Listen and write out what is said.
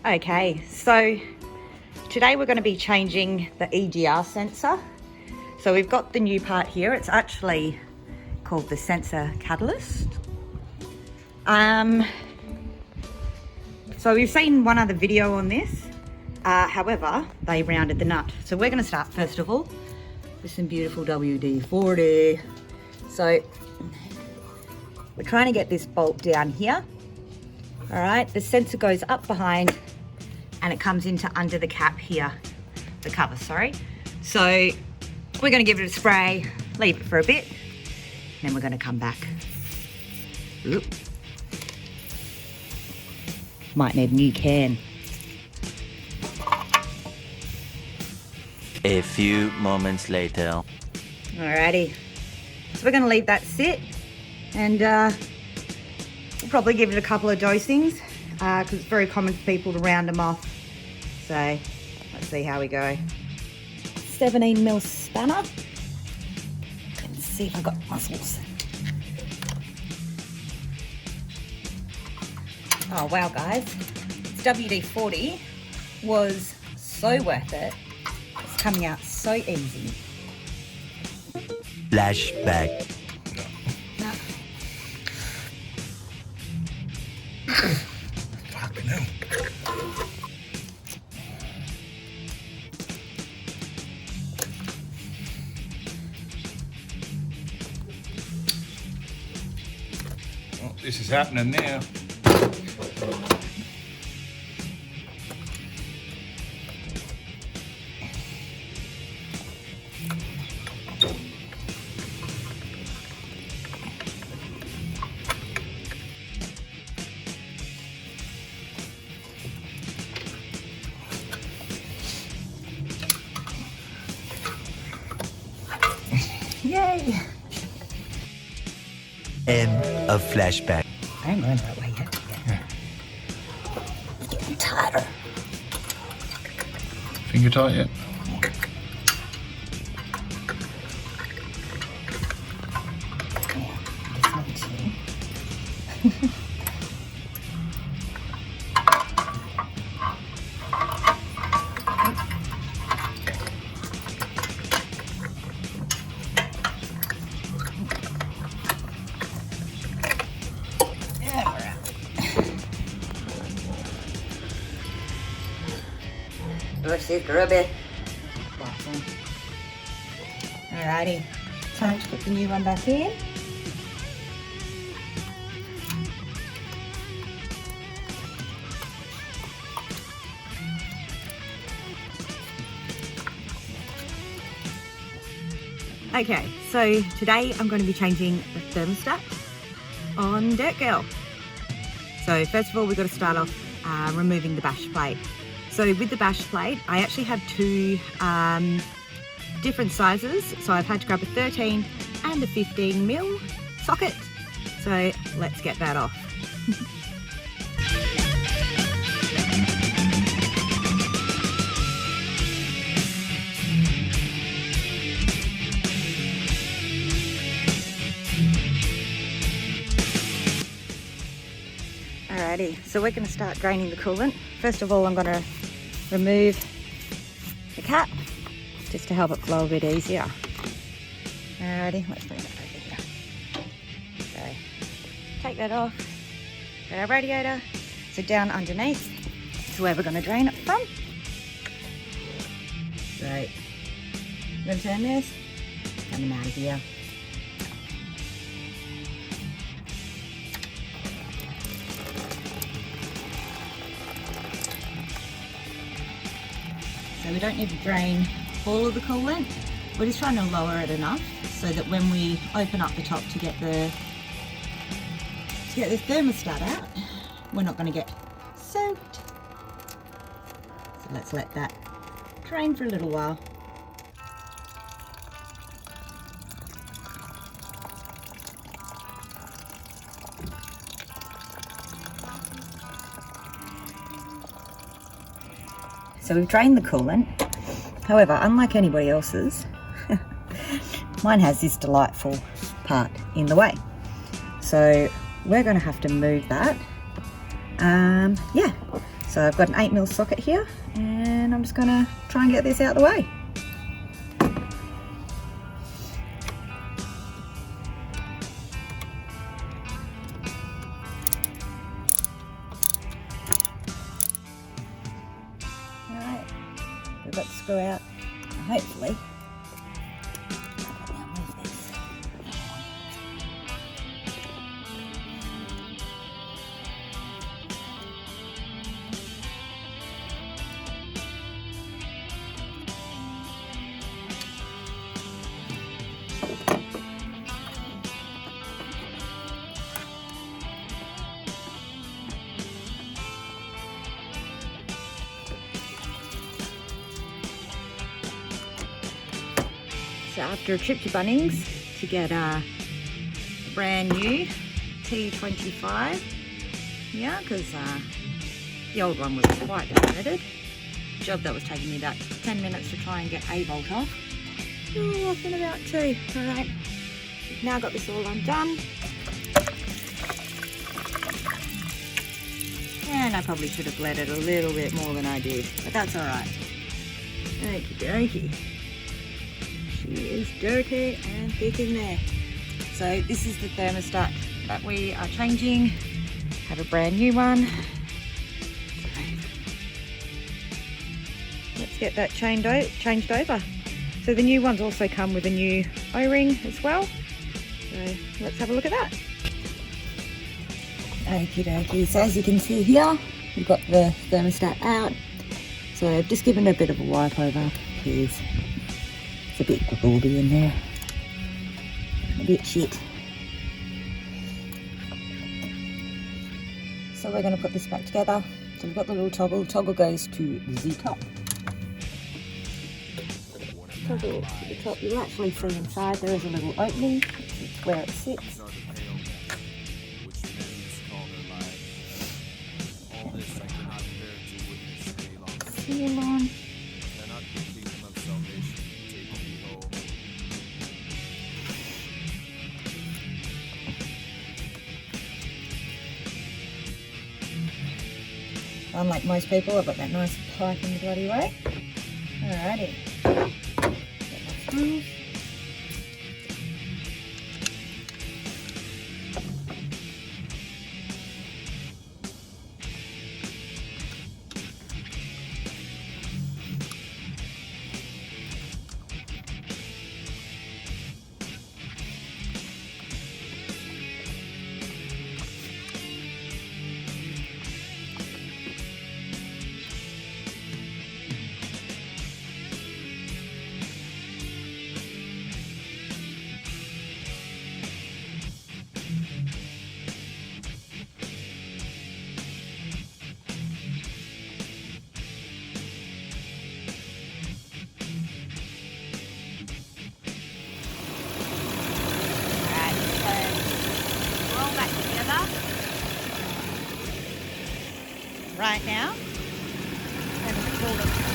Okay, so today we're going to be changing the EGR sensor. So we've got the new part here. It's actually called the sensor catalyst. So we've seen one other video on this. However, they rounded the nut. So we're going to start first of all with some beautiful WD-40. So we're trying to get this bolt down here. All right, the sensor goes up behind and it comes into under the cap here, the cover, sorry. So we're going to give it a spray, leave it for a bit, then we're going to come back. Oop. Might need a new can. A few moments later. Alrighty, so we're going to leave that sit and we'll probably give it a couple of dosings because it's very common for people to round them off. So let's see how we go. 17mm spanner. Let's see if I've got muscles. Oh wow guys, this WD-40 was so worth it. It's coming out so easy. Flashback. No. Fucking hell. Well, this is happening now. Yay! End of flashback. I ain't going that way yet. Yeah. It's getting tighter. Finger tight yet? This one too. Let's see, grab it. Alrighty, time to put the new one back in. Okay, so today I'm going to be changing the thermostat on DIRTGURL. So first of all, we've got to start off removing the bash plate. So with the bash plate, I actually have two different sizes. So I've had to grab a 13 and a 15mm socket. So let's get that off. Alrighty, so we're going to start draining the coolant. First of all, I'm going to remove the cap just to help it flow a bit easier. Alrighty, let's bring it over here. So take that off, get our radiator, so down underneath is where we're going to drain it from. So I'm going to turn this, coming out of here. So we don't need to drain all of the coolant. We're just trying to lower it enough so that when we open up the top to get the thermostat out, we're not going to get soaked. So let's let that drain for a little while. So we've drained the coolant. However, unlike anybody else's, mine has this delightful part in the way. So we're going to have to move that. Yeah, So I've got an 8mm socket here, and I'm just gonna try and get this out of the way. Alright, we've got the screw out, hopefully. Now move this. So after a trip to Bunnings to get a brand new T25, yeah, because the old one was quite limited. Job that was taking me about 10 minutes to try and get a bolt off. Oh, off in about 2. Alright, now got this all undone. And I probably should have bled it a little bit more than I did, but that's alright. Okie dokie. She is dirty and thick in there. So this is the thermostat that we are changing. Have a brand new one. So let's get that changed over. So the new ones also come with a new O-ring as well. So let's have a look at that. Okie dokie. So as you can see here, we've got the thermostat out. So I've just given it a bit of a wipe over because it's a bit grubby in there, a bit shit. So we're going to put this back together. So we've got the little toggle. Toggle goes to the top. Toggle to the top. You'll actually see inside there is a little opening. It's where it sits. Seal on. Unlike most people, I've got that nice pipe in the bloody way. Alrighty. Get my screws. Right now, and pull them